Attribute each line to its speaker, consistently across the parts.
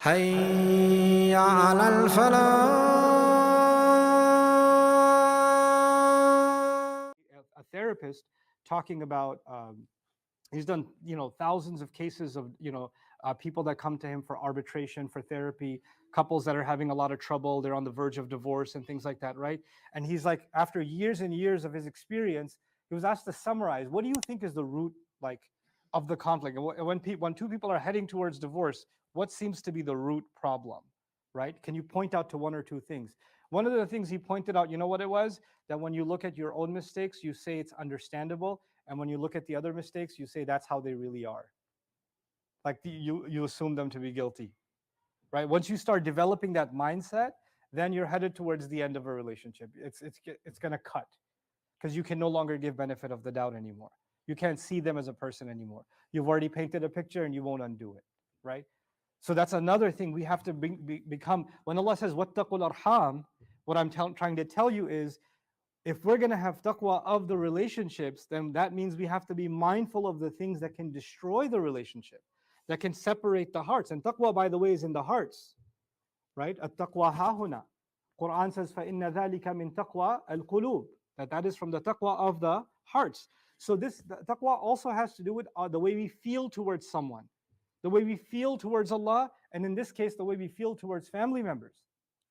Speaker 1: حي على الفلاح.
Speaker 2: A therapist talking about he's done thousands of cases of people that come to him for arbitration, for therapy, couples that are having a lot of trouble, they're on the verge of divorce and things like that, right? And he's like, after years and years of his experience, he was asked to summarize, what do you think is the root of the conflict? And when two people are heading towards divorce, what seems to be the root problem, right? Can you point out to one or two things? One of the things he pointed out, you know what it was? That when you look at your own mistakes, you say it's understandable. And when you look at the other mistakes, you say that's how they really are. You assume them to be guilty, right? Once you start developing that mindset, then you're headed towards the end of a relationship. It's going to cut because you can no longer give benefit of the doubt anymore. You can't see them as a person anymore. You've already painted a picture and you won't undo it, right? So that's another thing we have to become. When Allah says, "Wattaqul arham," what I'm trying to tell you is, if we're going to have taqwa of the relationships, then that means we have to be mindful of the things that can destroy the relationship, that can separate the hearts. And taqwa, by the way, is in the hearts, right? At-taqwa hahuna. Quran says, فَإِنَّ ذَلِكَ مِن تَقْوَى الْقُلُوبِ. That is from the taqwa of the hearts. So the taqwa also has to do with the way we feel towards someone, the way we feel towards Allah, and in this case, the way we feel towards family members,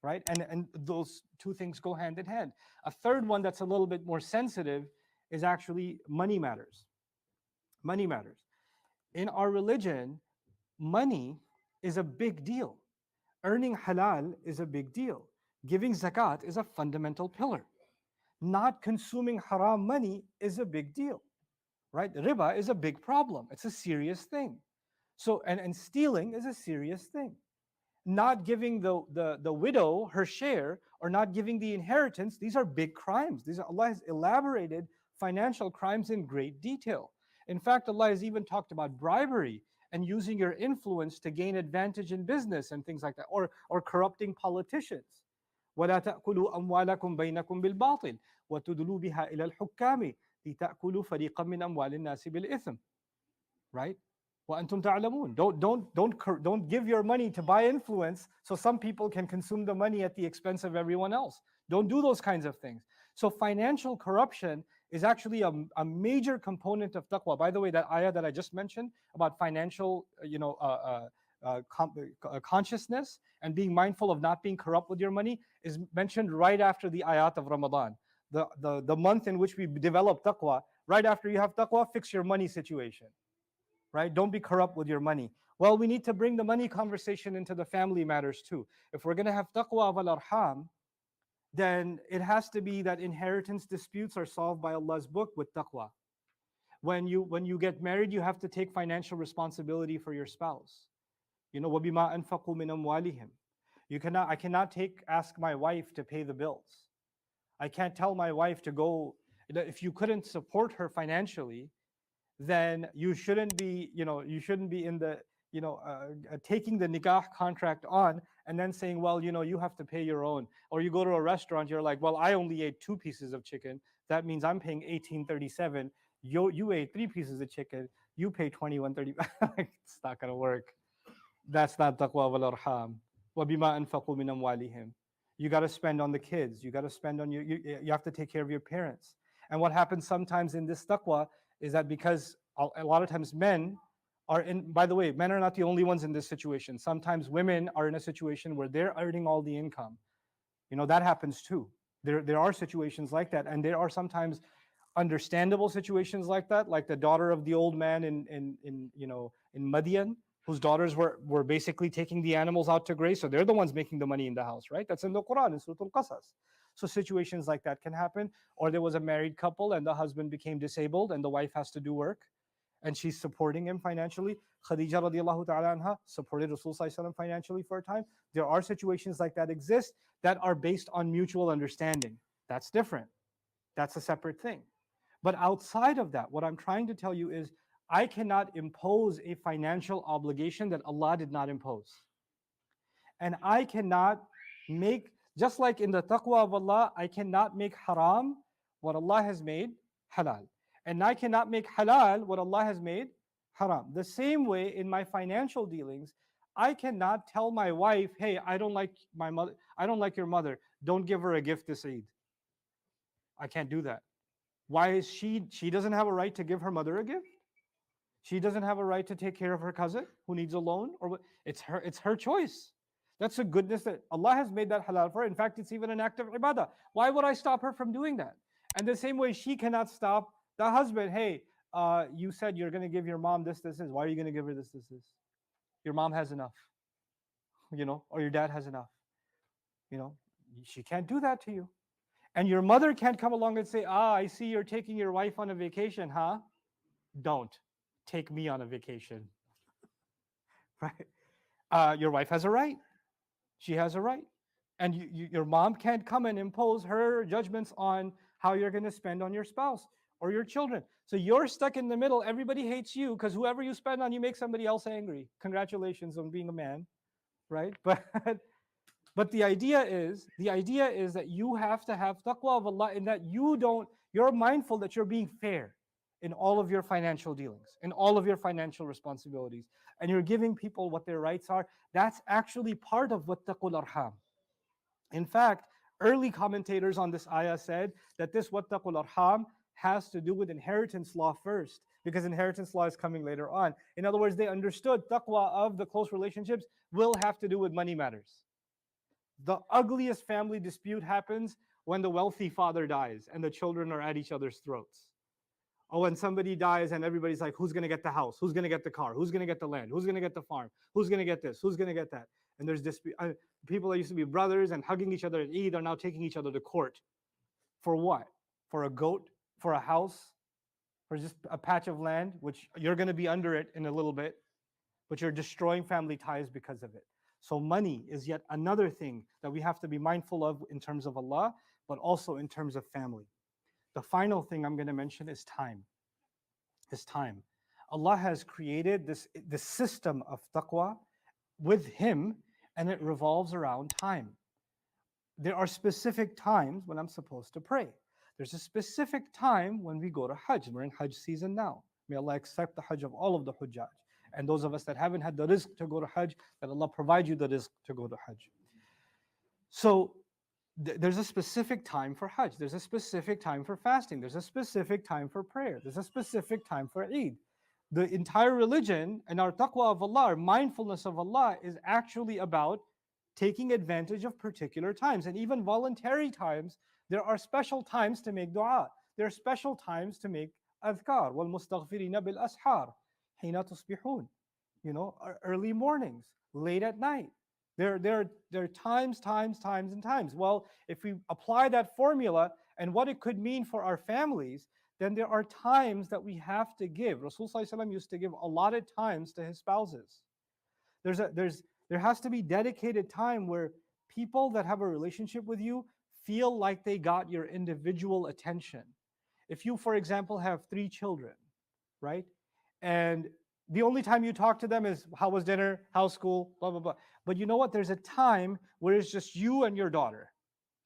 Speaker 2: right? And those two things go hand in hand. A third one that's a little bit more sensitive is actually money matters. Money matters. In our religion, money is a big deal. Earning halal is a big deal. Giving zakat is a fundamental pillar. Not consuming haram money is a big deal, right? Riba is a big problem. It's a serious thing. So, and stealing is a serious thing. Not giving the widow her share or not giving the inheritance, these are big crimes. Allah has elaborated financial crimes in great detail. In fact, Allah has even talked about bribery and using your influence to gain advantage in business and things like that, or corrupting politicians. وَلَا تَأْكُلُوا أَمْوَالَكُمْ بَيْنَكُمْ بِالْبَاطِلِ وَتُدْلُوا بِهَا إِلَى الْحُكَّامِ لِتَأْكُلُوا فَرِيقًا مِنْ أَمْوَالِ النَّاسِ بِالْإِثْمِ. Right? وَأَنْتُمْ تَعْلَمُونَ. Don't give your money to buy influence so some people can consume the money at the expense of everyone else. Don't do those kinds of things. So financial corruption is actually a major component of taqwa. By the way, that ayah that I just mentioned about financial, consciousness and being mindful of not being corrupt with your money is mentioned right after the ayat of Ramadan. The month in which we develop taqwa, right after you have taqwa, fix your money situation. Right? Don't be corrupt with your money. Well, we need to bring the money conversation into the family matters too. If we're going to have taqwa of al-arham, then it has to be that inheritance disputes are solved by Allah's book with taqwa. When you get married, you have to take financial responsibility for your spouse. وَبِمَا أَنفَقُوا مِنْ أَمْوَالِهِمْ. I cannot ask my wife to pay the bills. I can't tell my wife to go. If you couldn't support her financially, then you shouldn't be in the taking the nikah contract on and then saying, well, you have to pay your own. Or you go to a restaurant, you're like, well, I only ate 2 pieces of chicken, that means I'm paying $18.37. You ate 3 pieces of chicken, you pay $21.30. It's not going to work. That's not taqwa wal arham. وَبِمَا أَنفَقُوا مِنْ أَمْوَالِهِمْ. You got to spend on the kids, you got to spend on you have to take care of your parents. And what happens sometimes in this taqwa is that because a lot of times men are in, by the way, men are not the only ones in this situation. Sometimes women are in a situation where they're earning all the income. That happens too. There are situations like that. And there are sometimes understandable situations like that, like the daughter of the old man in Madian, whose daughters were basically taking the animals out to graze. So they're the ones making the money in the house, right? That's in the Quran, in Surah Al-Qasas. So situations like that can happen. Or there was a married couple and the husband became disabled and the wife has to do work and she's supporting him financially. Khadija radiallahu ta'ala anha supported Rasul sallallahu alaihi wasallam financially for a time. There are situations like that exist that are based on mutual understanding. That's different. That's a separate thing. But outside of that, what I'm trying to tell you is I cannot impose a financial obligation that Allah did not impose. And I cannot make, just like in the taqwa of Allah, I cannot make haram what Allah has made halal. And I cannot make halal what Allah has made haram. The same way in my financial dealings, I cannot tell my wife, hey, I don't like my mother, I don't like your mother, don't give her a gift this Eid. I can't do that. Why is she doesn't have a right to give her mother a gift? She doesn't have a right to take care of her cousin who needs a loan, or what? It's her choice. That's a goodness that Allah has made that halal for her. In fact, it's even an act of ibadah. Why would I stop her from doing that? And the same way she cannot stop the husband. Hey, you said you're going to give your mom this. Why are you going to give her this? Your mom has enough, or your dad has enough. She can't do that to you. And your mother can't come along and say, I see you're taking your wife on a vacation, huh? Don't take me on a vacation. Right? Your wife has a right. She has a right. And your mom can't come and impose her judgments on how you're going to spend on your spouse or your children. So you're stuck in the middle. Everybody hates you because whoever you spend on, you make somebody else angry. Congratulations on being a man, right? But the idea is that you have to have taqwa of Allah, in that you're mindful that you're being fair in all of your financial dealings, in all of your financial responsibilities, and you're giving people what their rights are. That's actually part of wattaqul arham. In fact, early commentators on this ayah said that this wattaqul arham has to do with inheritance law first, because inheritance law is coming later on. In other words, they understood taqwa of the close relationships will have to do with money matters. The ugliest family dispute happens when the wealthy father dies and the children are at each other's throats. Oh, when somebody dies and everybody's like, who's going to get the house? Who's going to get the car? Who's going to get the land? Who's going to get the farm? Who's going to get this? Who's going to get that? And there's dispute. People that used to be brothers and hugging each other at Eid are now taking each other to court. For what? For a goat? For a house? For just a patch of land, which you're going to be under it in a little bit, but you're destroying family ties because of it. So money is yet another thing that we have to be mindful of in terms of Allah, but also in terms of family. The final thing I'm going to mention is time. Is time. Allah has created this system of taqwa with Him, and it revolves around time. There are specific times when I'm supposed to pray. There's a specific time when we go to Hajj. We're in Hajj season now. May Allah accept the Hajj of all of the Hujjaj. And those of us that haven't had the rizq to go to Hajj, that Allah provide you the rizq to go to Hajj. So there's a specific time for Hajj. There's a specific time for fasting. There's a specific time for prayer. There's a specific time for Eid. The entire religion and our taqwa of Allah, our mindfulness of Allah, is actually about taking advantage of particular times. And even voluntary times, there are special times to make dua. There are special times to make adhkar. وَالْمُسْتَغْفِرِينَ بِالْأَسْحَارِ حِينَ تُصْبِحُونَ. Early mornings, late at night. There are times, and times. Well, if we apply that formula and what it could mean for our families, then there are times that we have to give. Rasulullah used to give allotted times to his spouses. There has to be dedicated time where people that have a relationship with you feel like they got your individual attention. If you, for example, have 3 children, right? And the only time you talk to them is, how was dinner, how's school, blah, blah, blah. But you know what? There's a time where it's just you and your daughter.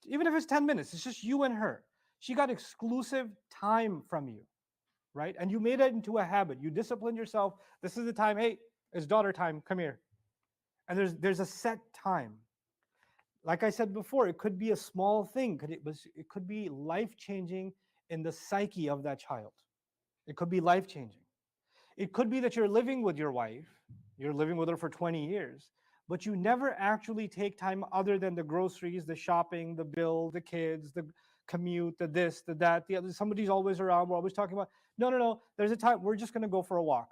Speaker 2: Even if it's 10 minutes, it's just you and her. She got exclusive time from you, right? And you made it into a habit. You disciplined yourself. This is the time, hey, it's daughter time, come here. And there's a set time. Like I said before, it could be a small thing. It could be life-changing in the psyche of that child. It could be life-changing. It could be that you're living with your wife, you're living with her for 20 years, but you never actually take time other than the groceries, the shopping, the bill, the kids, the commute, the this, the that, the other. Somebody's always around, we're always talking about, no, there's a time, we're just going to go for a walk.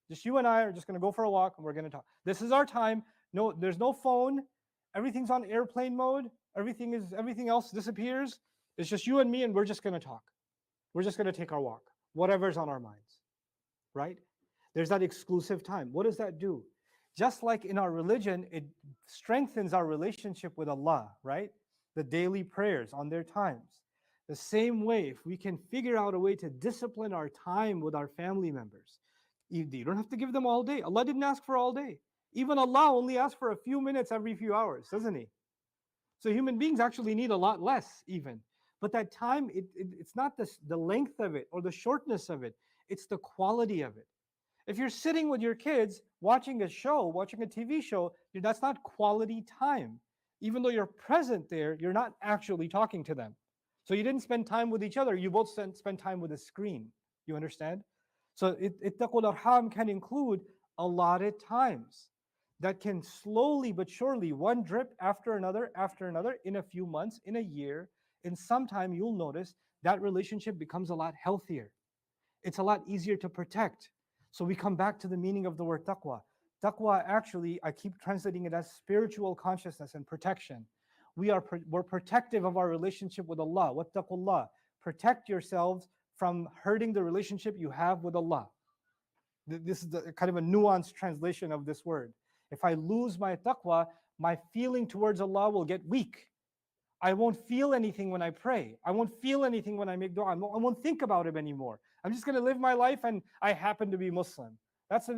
Speaker 2: Just you and I are just going to go for a walk and we're going to talk. This is our time. No, there's no phone. Everything's on airplane mode. Everything else disappears. It's just you and me, and we're just going to talk. We're just going to take our walk, whatever's on our minds. Right? There's that exclusive time. What does that do? Just like in our religion, it strengthens our relationship with Allah, right? The daily prayers on their times. The same way, if we can figure out a way to discipline our time with our family members, you don't have to give them all day. Allah didn't ask for all day. Even Allah only asks for a few minutes every few hours, doesn't He? So human beings actually need a lot less even. But that time, it's not the length of it or the shortness of it. It's the quality of it. If you're sitting with your kids watching a show, watching a TV show, that's not quality time. Even though you're present there, you're not actually talking to them. So you didn't spend time with each other, you both spend time with a screen. You understand? So ittaqul arham can include allotted times that can slowly but surely, one drip after another, in a few months, in a year, in some time, you'll notice that relationship becomes a lot healthier. It's a lot easier to protect. So we come back to the meaning of the word taqwa. Taqwa, actually, I keep translating it as spiritual consciousness and protection. We're protective of our relationship with Allah. Wattaqullah. Protect yourselves from hurting the relationship you have with Allah. This is kind of a nuanced translation of this word. If I lose my taqwa, my feeling towards Allah will get weak. I won't feel anything when I pray. I won't feel anything when I make dua. I won't think about Him anymore. I'm just going to live my life and I happen to be Muslim. That's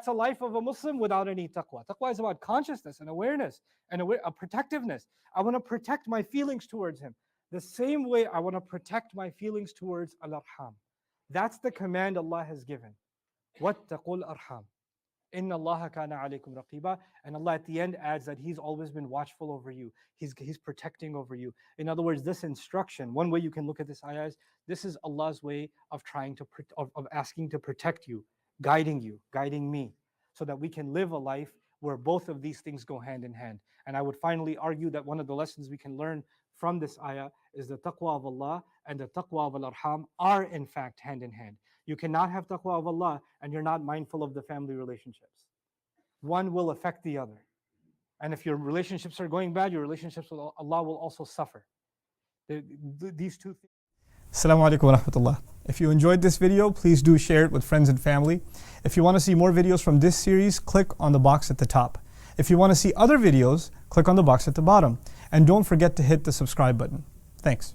Speaker 2: a life of a Muslim without any taqwa. Taqwa is about consciousness and awareness and a protectiveness. I want to protect my feelings towards Him. The same way I want to protect my feelings towards al-arham. That's the command Allah has given. Wattaqul arham. Inna Allaha kana alaykum raqiba. And Allah at the end adds that He's always been watchful over you. He's protecting over you. In other words, this instruction, one way you can look at this ayah is, this is Allah's way of trying to, of asking to protect you, guiding me, so that we can live a life where both of these things go hand in hand. And I would finally argue that one of the lessons we can learn from this ayah is the taqwa of Allah and the taqwa of al-arham are in fact hand in hand. You cannot have taqwa of Allah and you're not mindful of the family relationships. One will affect the other. And if your relationships are going bad, your relationships with Allah will also suffer. These two things.
Speaker 3: Assalamu alaikum wa rahmatullah. If you enjoyed this video, please do share it with friends and family. If you want to see more videos from this series, click on the box at the top. If you want to see other videos, click on the box at the bottom. And don't forget to hit the subscribe button. Thanks.